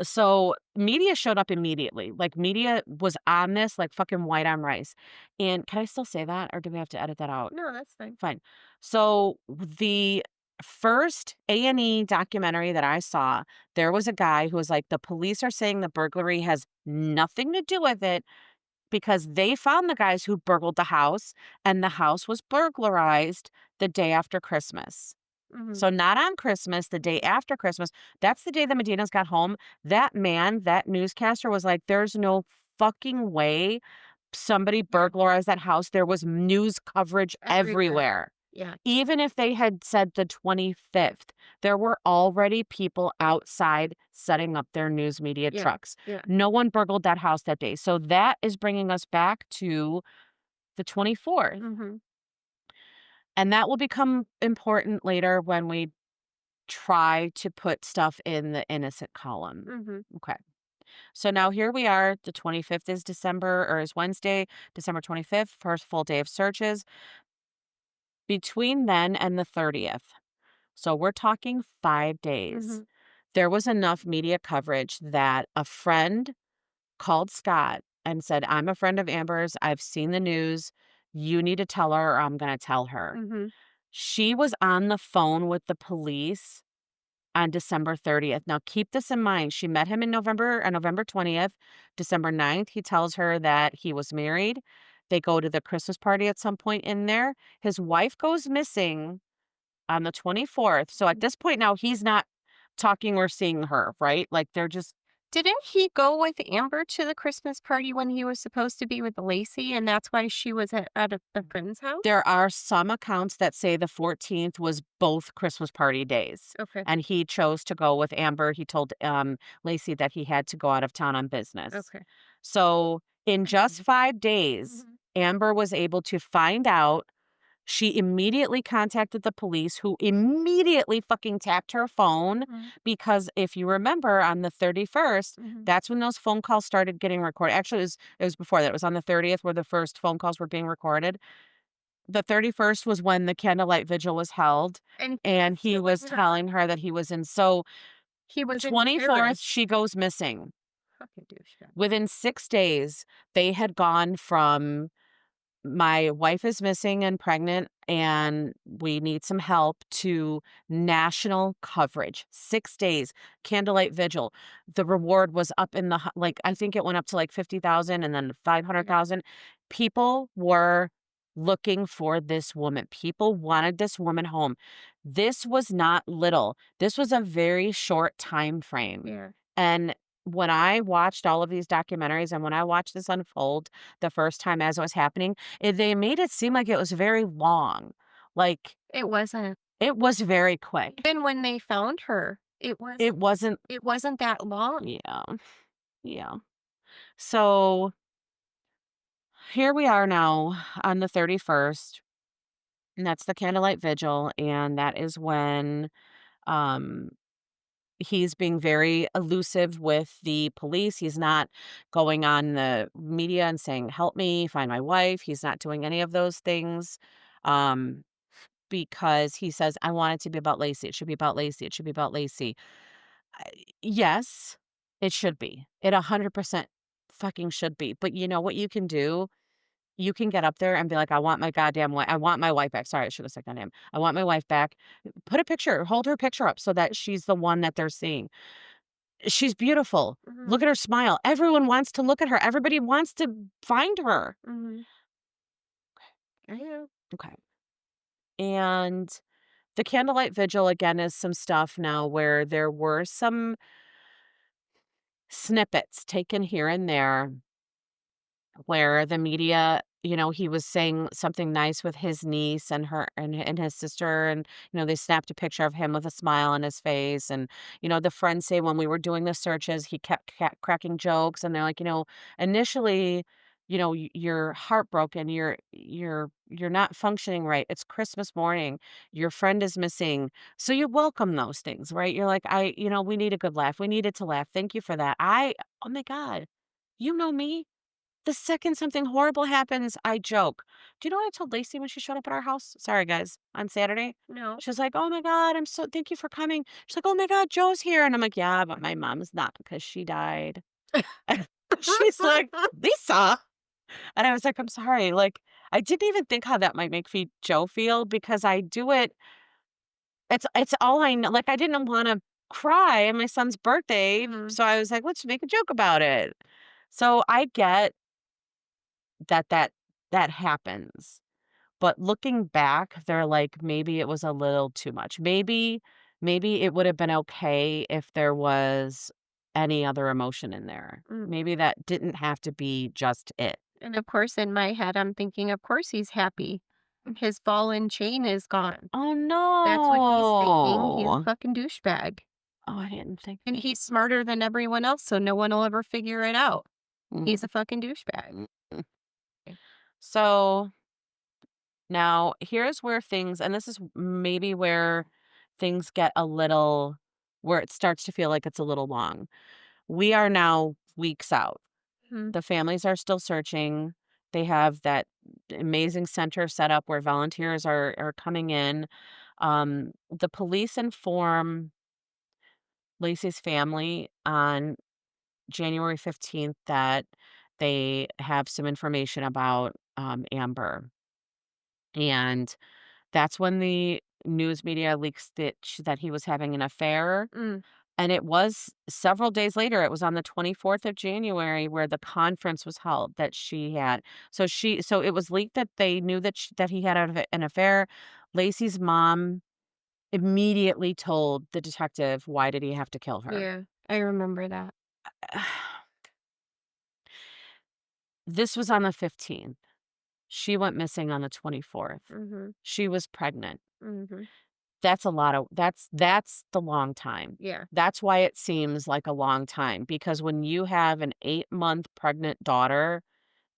so media showed up immediately. Like media was on this like fucking white on rice. And can I still say that or do we have to edit that out? No, that's fine. Fine. So the first A&E documentary that I saw, there was a guy who was like, the police are saying the burglary has nothing to do with it because they found the guys who burgled the house and the house was burglarized the day after Christmas. Mhm. So not on Christmas, the day after Christmas. That's the day the Medinas got home. That man, that newscaster was like, there's no fucking way somebody Yeah, burglarized that house. There was news coverage everywhere. everywhere. Yeah, Even if they had said the 25th, there were already people outside setting up their news media yeah, trucks. yeah. No one burgled that house that day. So that is bringing us back to the 24th. Mhm, And that will become important later when we try to put stuff in the innocent column. mhm, Okay. So now here we are. The 25th is December or is Wednesday, December 25th, first full day of searches. Between then and the 30th, so we're talking 5 days, mhm, there was enough media coverage that a friend called Scott and said, "I'm a friend of Amber's. I've seen the news. You need to tell her or I'm gonna tell her." mhm. She was on the phone with the police on December 30th. Now keep this in mind. She met him in November on November 20th. December 9th, he tells her that he was married. They go to the Christmas party at some point in there. His wife goes missing on the 24th. So at this point now, he's not talking or seeing her, right? Like they're just Didn't he go with Amber to the Christmas party when he was supposed to be with Laci, and that's why she was at a friend's house? there are some accounts that say the 14th was both Christmas party days. Okay, And he chose to go with Amber. He told Lacey that he had to go out of town on business. okay. So in just Mhm, 5 days, mhm. Amber was able to find out. She immediately contacted the police, who immediately fucking tapped her phone Mhm. because if you remember on the 31st, Mhm. that's when those phone calls started getting recorded. Actually, it was before that. It was on the 30th where the first phone calls were being recorded. The 31st was when the candlelight vigil was held, And he and was he was suing her. telling her that he was in. So He was in 24th, Paris. she goes missing. Fucking douchebag. Within 6 days, they had gone from my wife is missing and pregnant, and we need some help to national coverage. 6 days, candlelight vigil. The reward was up in the like, I think it went up to, like, 50,000 and then Yeah. 500,000. People were looking for this woman. People wanted this woman home. This was not little. This was a very short time frame. Yeah. And when I watched all of these documentaries and when I watched this unfold the first time as it was happening, they made it seem like it was very long. Like, It wasn't. it was very quick. Even when they found her, It wasn't. it wasn't that long. Yeah, yeah. So, here we are now on the 31st, and that's the candlelight vigil, and that is when, um, he's being very elusive with the police. He's not going on the media and saying, "Help me find my wife." He's not doing any of those things, um, because he says, "I want it to be about Laci. It should be about Laci. It should be about Laci." Yes, it should be. It 100% fucking should be. But you know what you can do? You can get up there and be like, "I want my goddamn wife. I want my wife back." Sorry, I should have said that name. "I want my wife back." Put a picture, hold her picture up so that she's the one that they're seeing. She's beautiful. Mhm. Look at her smile. Everyone wants to look at her. Everybody wants to find her. Mhm. I know. Okay. And the candlelight vigil again is some stuff now where there were some snippets taken here and there where the media, he was saying something nice with his niece and her and his sister, and they snapped a picture of him with a smile on his face, and the friends say when we were doing the searches he kept cracking jokes, and they're like, initially, you're heartbroken, you're not functioning right, it's Christmas morning, your friend is missing, so you welcome those things, right? You're like, we need a good laugh, we needed to laugh, thank you for that. Oh my god, you know me, the second something horrible happens, I joke. Do you know what I told Lacey when she showed up at our house? Sorry, guys, on Saturday. No. She's like, "Oh my god, thank you for coming." She's like, "Oh my god, Joe's here." And I'm like, "Yeah, but my mom's not because she died." She's like, "Lisa." And I was like, "I'm sorry." Like, I didn't even think how that might make Joe feel because I do it. It's all I know. Like, I didn't want to cry on my son's birthday, Mhm. so I was like, "Let's make a joke about it." So I get that happens. But looking back, they're like, maybe it was a little too much. Maybe it would have been okay if there was any other emotion in there. Mm. Maybe that didn't have to be just it. And of course, in my head, I'm thinking, of course he's happy. His ball and chain is gone. Oh, That's what he's thinking. He's a no. fucking douchebag. Oh, I didn't think And that. he's smarter than everyone else, so no one will ever figure it out. He's Mhm, a fucking douchebag. mhm. So now here's where things, and this is maybe where things get a little, where it starts to feel like it's a little long. We are now weeks out. Mhm. The families are still searching. They have that amazing center set up where volunteers are coming in. The police inform Lacey's family on January 15th that they have some information about Amber. And that's when the news media leaks that he was having an affair. Mm. And it was several days later, it was on the 24th of January where the conference was held that she had. So it was leaked that they knew that he had an affair. Lacey's mom immediately told the detective, "Why did he have to kill her?" Yeah, I remember that. This was on the 15th. She went missing on the 24th. Mhm. She was pregnant. Mhm. That's a lot of that's the long time. Yeah. That's why it seems like a long time, because when you have an 8-month pregnant daughter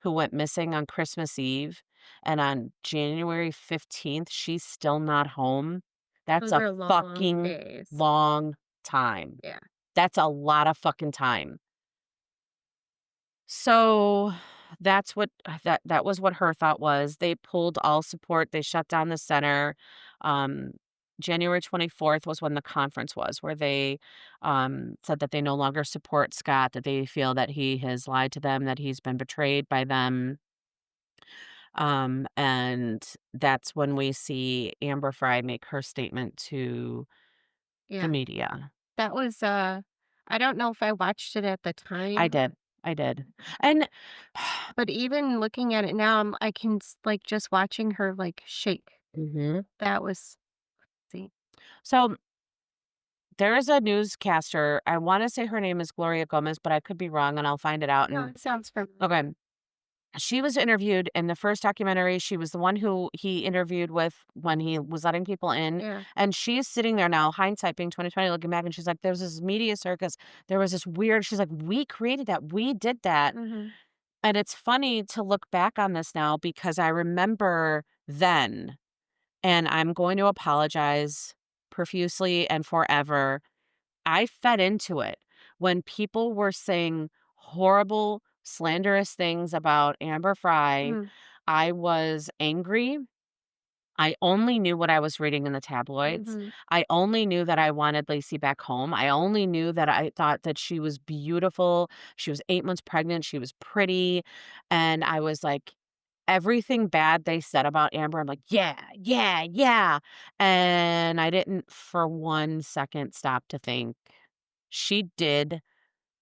who went missing on Christmas Eve, and on January 15th, she's still not home. That's Those a are long fucking days. long time. Yeah. That's a lot of fucking time. So that was what her thought was. They pulled all support. They shut down the center. Um, January 24th was when the conference was, where they said that they no longer support Scott, that they feel that he has lied to them, that he's been betrayed by them. And that's when we see Amber Fry make her statement to the Yeah. media. That was, I don't know if I watched it at the I time, did. I did. And but even looking at it now, I can like just watching her like shake. Mhm. That was see. So there is a newscaster, I wanna say her name is Gloria Gomez, but I could be wrong, and I'll find it out, No, and it sounds familiar. okay. She was interviewed in the first documentary, she was the one who he interviewed with when he was letting people in, Yeah. and she's sitting there now, hindsight being 2020, looking back, and she's like, "There's this media circus, there was this weird," she's like, "We created that, we did that," Mhm. and it's funny to look back on this now because I remember then, and I'm going to apologize profusely and forever. I fed into it. When people were saying horrible, slanderous things about Amber Fry, Mhm. I was angry. I only knew what I was reading in the tabloids. Mhm. I only knew that I wanted Lacey back home. I only knew that I thought that she was beautiful. She was 8 months pregnant. She was pretty. And I was like, everything bad they said about Amber, I'm like, yeah, yeah, yeah. And I didn't for 1 second stop to think she did.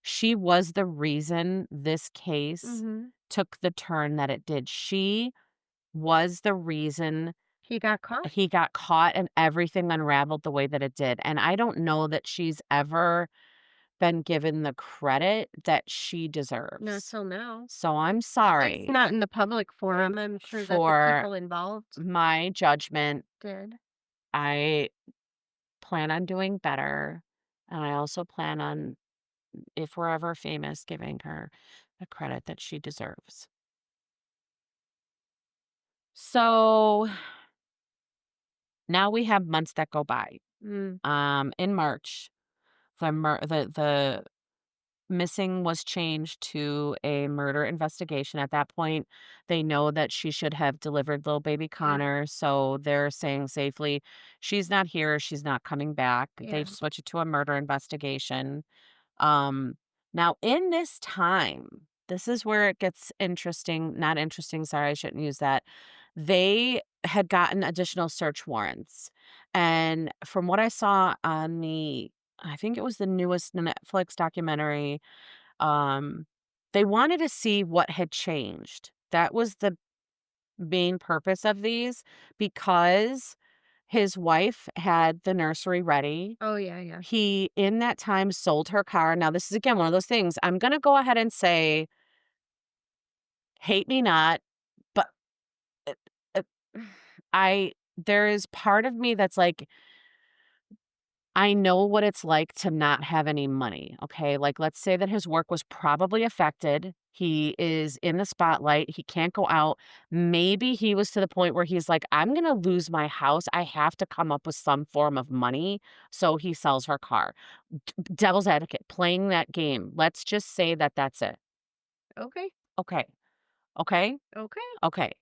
She was the reason this case Mhm. took the turn that it did. She was the reason He got caught? he got caught and everything unraveled the way that it did, and I don't know that she's ever been given the credit that she Not deserves. till now. So I'm At least sorry not in the public forum. I'm sure that the for people involved my judgment. did. I plan on doing better, and I also plan on, if we're ever famous, giving her the credit that she deserves. So, now we have months that go by. Mm. In March, the missing was changed to a murder investigation. At that point, they know that she should have delivered little baby Yeah. Connor, so they're saying safely, "She's not here, she's not coming back." They Yeah. switch it to a murder investigation. Um, Now in this time, this is where it gets interesting, not interesting, sorry, I shouldn't use that. They had gotten additional search warrants. And from what I saw on I think it was the newest Netflix documentary, um, they wanted to see what had changed. That was the main purpose of these because his wife had the nursery ready. Oh, yeah, yeah. He, in that time, sold her car. Now, this is again one of those things. I'm gonna go ahead and say, hate me not, but uh, uh, there is part of me that's like, I know what it's like to not have any money. Okay. Like, let's say that his work was probably affected. He is in the spotlight. He can't go out. Maybe he was to the point where he's like, I'm going to lose my house. I have to come up with some form of money. So he sells her car. Devil's advocate, playing that game. Let's just say that that's it. Okay. Okay. Okay. Okay. Okay.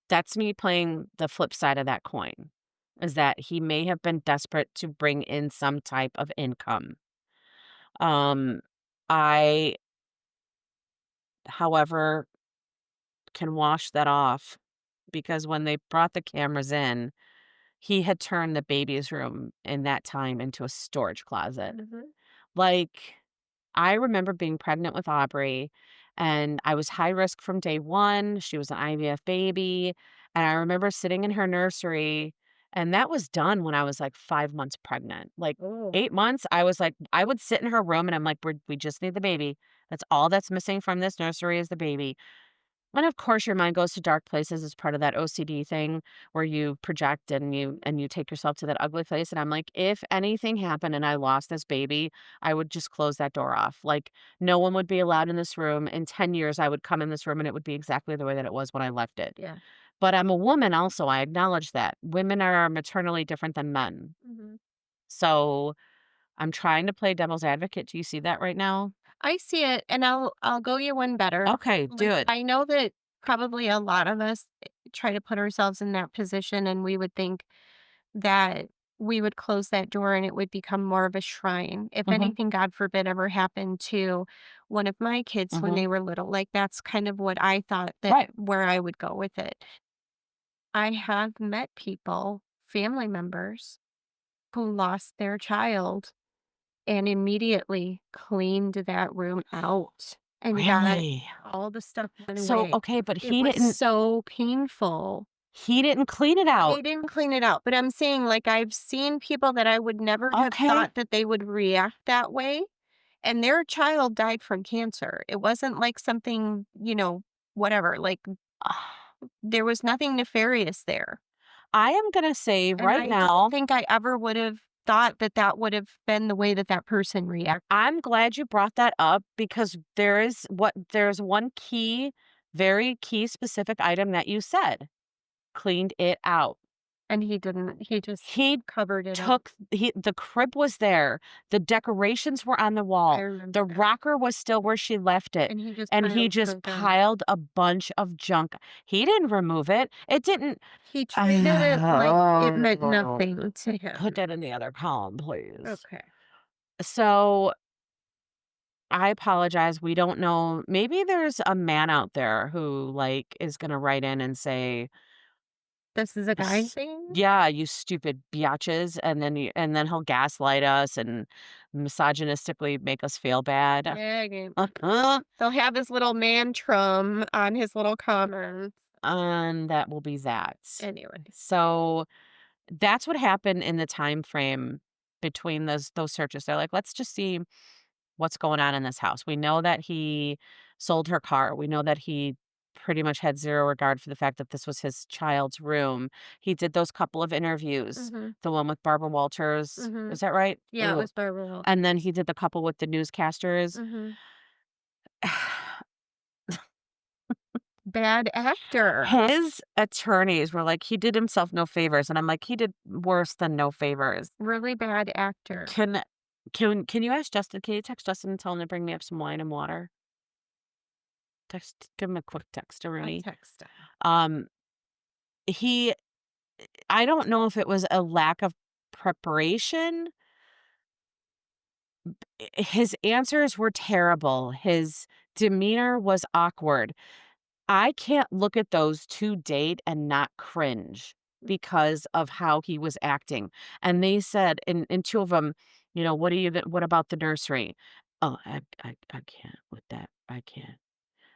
That's me playing the flip side of that coin, is that he may have been desperate to bring in some type of income. Um, I, however, can wash that off because when they brought the cameras in, he had turned the baby's room in that time into a storage closet. Mhm. Like, I remember being pregnant with Aubrey, and I was high risk from day one. She was an IVF baby, and I remember sitting in her nursery, and that was done when I was, like, 5 months pregnant. Like, Oh. 8 months, I was like I would sit in her room, and I'm like, we just need the baby. That's all that's missing from this nursery is the baby." And of course, your mind goes to dark places as part of that OCD thing where you project and you take yourself to that ugly place. And I'm like, if anything happened and I lost this baby, I would just close that door off. Like no one would be allowed in this room. In 10 years, I would come in this room and it would be exactly the way that it was when I left it. Yeah. but I'm a woman also, I acknowledge that. Women are maternally different than men. Mhm. So, I'm trying to play devil's advocate. Do you see that right now? I see it, and I'll go you one better. Okay, do Like, it. I know that probably a lot of us try to put ourselves in that position, and we would think that we would close that door and it would become more of a shrine. If Mhm, anything, God forbid, ever happened to one of my kids when mhm. they were little, like, that's kind of what I thought that Right. where I would go with it. I have met people, family members, who lost their child and immediately cleaned that room out and got Really? all the stuff put So, away. okay, but It he was didn't so painful. clean it out. They didn't clean it out, but I'm saying, like, I've seen people that I would never have Okay. thought that they would react that way, and their child died from cancer. It wasn't like something, whatever, like, there was nothing nefarious there. I am gonna say And right I don't now, think I ever would have thought that that would have been the way that that person reacted. I'm glad you brought that up because there's one key, very key specific item that you said, cleaned it out. And he didn't, he just He covered it up. took the crib was there, the decorations were on the I wall, remember the that. rocker was still where she left it, And he just and he piled just junk on. piled a bunch of junk. He didn't remove it. It didn't He treated it like it meant nothing to put him. that in the other column, please. Okay. So, I apologize, we don't know maybe there's a man out there who, like, is gonna write in and say, This is a guy "S thing? yeah, you stupid biatches," and then he'll gaslight us and misogynistically make us feel bad. Yeah, he'll have his little mantrum on his little comments. And that will be that. Anyway. So, that's what happened in the time frame between those searches. They're like, "Let's just see what's going on in this house." We know that he sold her car. We know that he pretty much had zero regard for the fact that this was his child's room. He did those couple of interviews, Mhm. the one with Barbara Walters, Mhm. is that right? Yeah, it Ugh. was Barbara And then Walters. he did the couple with the newscasters. Mhm. Bad actor. His attorneys were like, "He did himself no favors," and I'm like, "He did worse than no favors." Really bad actor. Can can you ask Justin? Can you text Justin and tell him to bring me up some wine and water? Give him a quick text to I Rooney. text him. Um, he I don't know if it was a lack of preparation. His answers were terrible. His demeanor was awkward. I can't look at those to date and not cringe because of how he was acting. And they said in 2 of them, what about the nursery?" "Oh, I can't with that. I can't."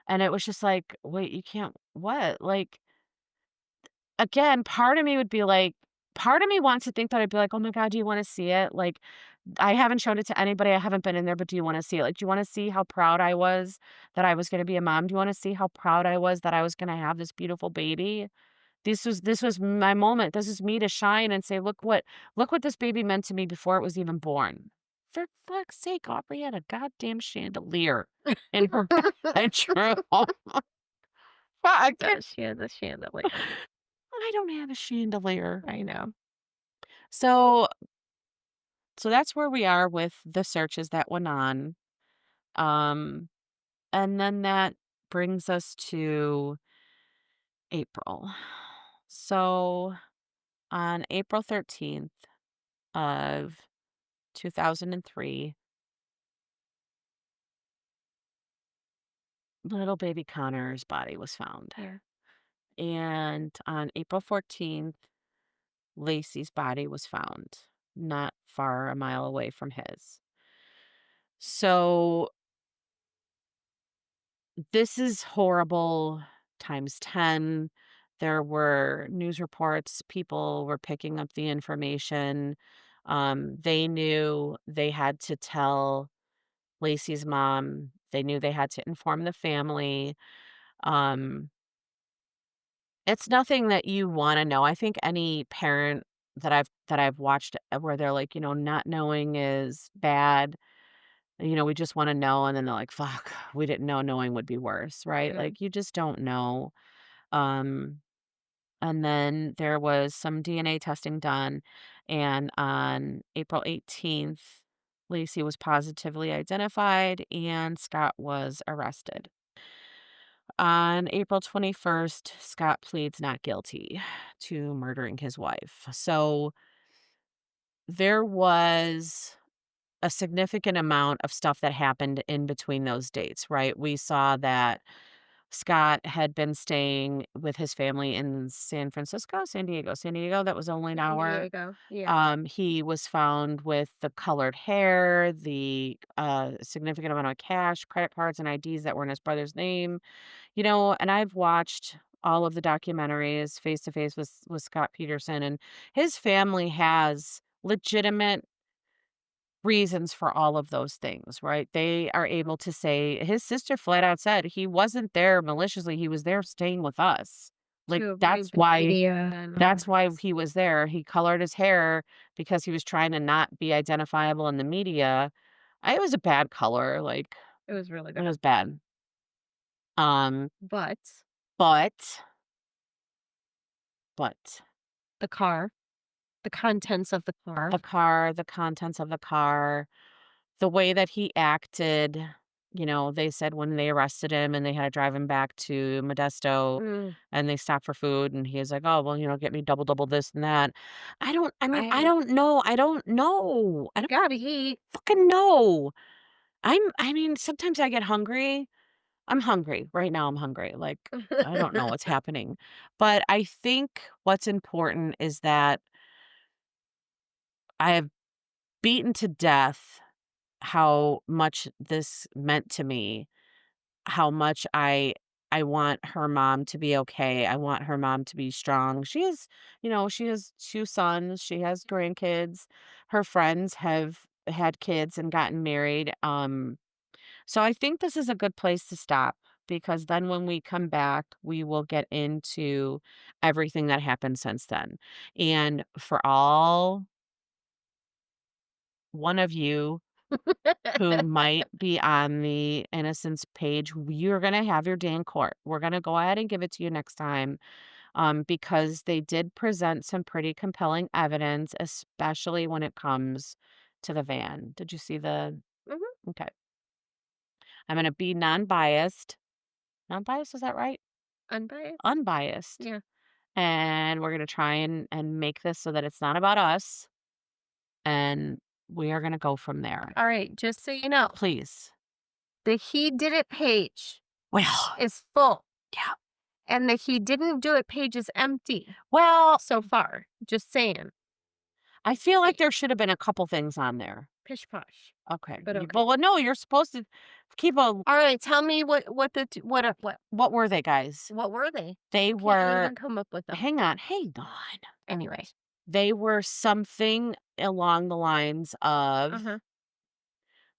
And it was just like, "Wait, you can't what?" Like, again, part of me wants to think that I'd be like, "Oh my god, do you wanna see it?" Like, I haven't shown it to anybody, I haven't been in there, but do you wanna see it? Like, do you wanna see how proud I was that I was gonna be a mom? Do you wanna see how proud I was that I was gonna have this beautiful baby? This was my moment. This is me to shine and say, look what this baby meant to me before it was even born." For fuck's sake, Aubrey had a goddamn chandelier in her bedroom. Fuck. Does she has a chandelier. I don't have a chandelier. I know. So that's where we are with the searches that went on. Um, and then that brings us to April. So on April 13th of 2003, little baby Connor's body was found. Yeah. And on April 14th, Laci's body was found, not far a mile away from his. So this is horrible times 10. There were news reports, people were picking up the information. They knew they had to tell Laci's mom. They knew they had to inform the family. Um, it's nothing that you wanna know. I think any parent that I've watched, where they're like, "Not knowing is bad. We just wanna know," and then they're like, "Fuck, we didn't know, knowing would be worse," right? Yeah. Like, you just don't know. Um, And then there was some DNA testing done, and on April 18th, Laci was positively identified and Scott was arrested. On April 21st, Scott pleads not guilty to murdering his wife. So there was a significant amount of stuff that happened in between those dates, right? We saw that Scott had been staying with his family in San Diego, that was only an San hour. Diego. Yeah. He was found with the colored hair, the significant amount of cash, credit cards, and IDs that were in his brother's name. And I've watched all of the documentaries Face to Face with Scott Peterson, and his family has legitimate reasons for all of those things, right? They are able to say his sister flat out said he wasn't there maliciously, he was there staying with us. Like, To avoid the media and all that's why this. he was there. He colored his hair because he was trying to not be identifiable in the media. It was a bad color, like, It was really it bad. was bad. Um, But but but the car, the contents of the car. the contents of the car, the way that he acted, they said when they arrested him and they had to drive him back to Modesto Mm, and they stopped for food and he was like, "Oh, well, get me double, double this and that." I I don't know. I don't know. I don't gotta eat. fucking know. Sometimes I get hungry. I'm hungry. Right now I'm hungry. Like, I don't know what's happening. But I think what's important is that I have beaten to death how much this meant to me, how much I want her mom to be okay. I want her mom to be strong. She has 2 sons, she has grandkids. Her friends have had kids and gotten married. So I think this is a good place to stop because then when we come back, we will get into everything that happened since then. And for all one of you who might be on the innocence page, you're gonna have your day in court. We're gonna go ahead and give it to you next time, because they did present some pretty compelling evidence, especially when it comes to the van. Did you see the Mhm. Okay. I'm gonna be non-biased. Non-biased, is that right? Unbiased? Unbiased. Yeah. And we're gonna try and make this so that it's not about us, and we are gonna go from there. All right, just so you know, Please. the he did it page Well, is full yeah. and the he didn't do it page is empty Well, so far. Just saying. I feel like Hey, there should have been a couple things on there. pish posh. Okay. But okay. Well, no, you're supposed to keep a All right, tell me what were they, guys? what were they? They Can't were even come up with them. hang on. Anyway. They were something along the lines of, Uh-huh.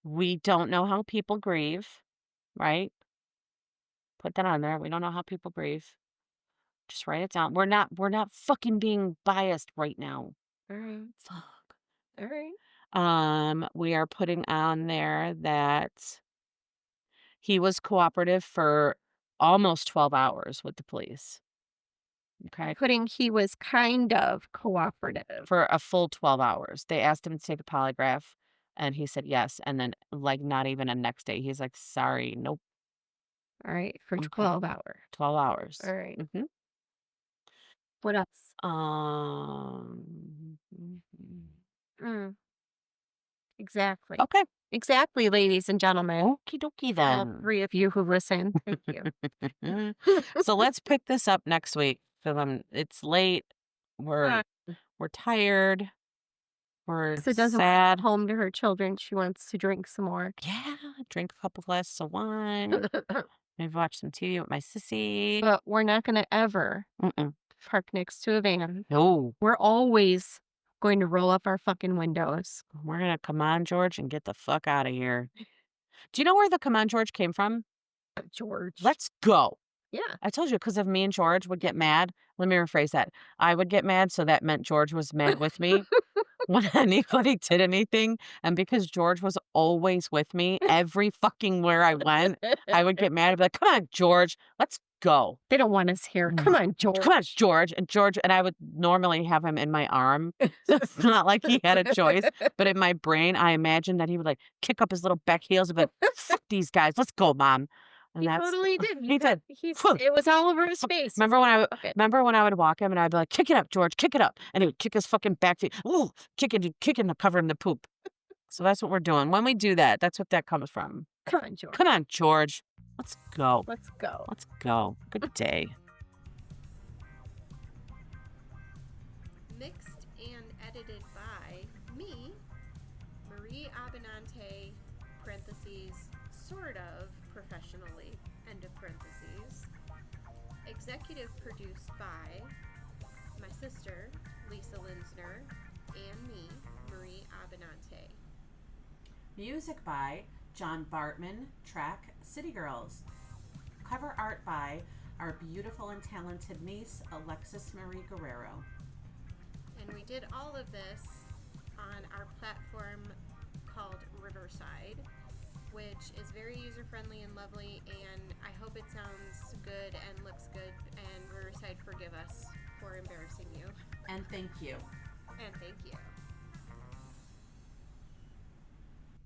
"We don't know how people grieve," right? Put that on there. "We don't know how people grieve." Just write it down. We're not fucking being biased right now. All right. Fuck. All right. We are putting on there that he was cooperative for almost 12 hours with the police, okay? Putting he was kind of cooperative. For a full 12 hours. They asked him to take a polygraph, and he said yes, and then, like, not even a next day, he's like, "Sorry, nope." All right, for Okay, 12 hours. 12 hours. All right. Mhm. What else? Mhm. Mm, exactly. Okay. Exactly, ladies and gentlemen. Okie dokie All then. 3 of you who listen. Thank you. So let's pick this up next week 'cause it's late. We're Uh, we're tired. We're so doesn't want to sad. go home to her children. She wants to drink some more. Yeah, drink a couple glasses of wine, maybe watch some TV with my sissy. But we're not gonna ever Mm-mm. park next to a van. No, We're always going to roll up our fucking windows. we're gonna come on, George, and get the fuck out of here. Do you know where the come on, George came from? George. Let's go. Yeah. I told you because of me and George would get mad. Let me rephrase that. I would get mad, so that meant George was mad with me. when anybody did anything, and because George was always with me every fucking where I went, I would get mad and be like, "Come on, George, let's go." They don't want us here. Mm. Come on, "Come on, George. George," and I would normally have him in my arm. So it's not like he had a choice, but in my brain, I imagined that he would, like, kick up his little back heels and be like, "Fuck these guys, let's go, mom." And He that's totally did. he did. Phew. It was all over his face. He's Remember when like, I would "Fuck it." walk him and I'd be like, "Kick it up, George, kick it up." And he would kick his fucking back feet. Ooh, kicking the cover in the poop. So that's what we're doing. When we do that, that's what that comes from. Come on, George. Come on, George. Let's go. Let's go. Let's go. Good day. Mixed and edited by me, Marie Abenante, parentheses, sort of professionally, end of parentheses. Executive produced by my sister, Lisa Linsner, and me, Marie Abenante. Music by John Bartman, track City Girls. Cover art by our beautiful and talented niece, Alexis Marie Guerrero. And we did all of this on our platform called Riverside, which is very user-friendly and lovely, and I hope it sounds good and looks good, and Riverside, forgive us for embarrassing you. And thank you. And thank you.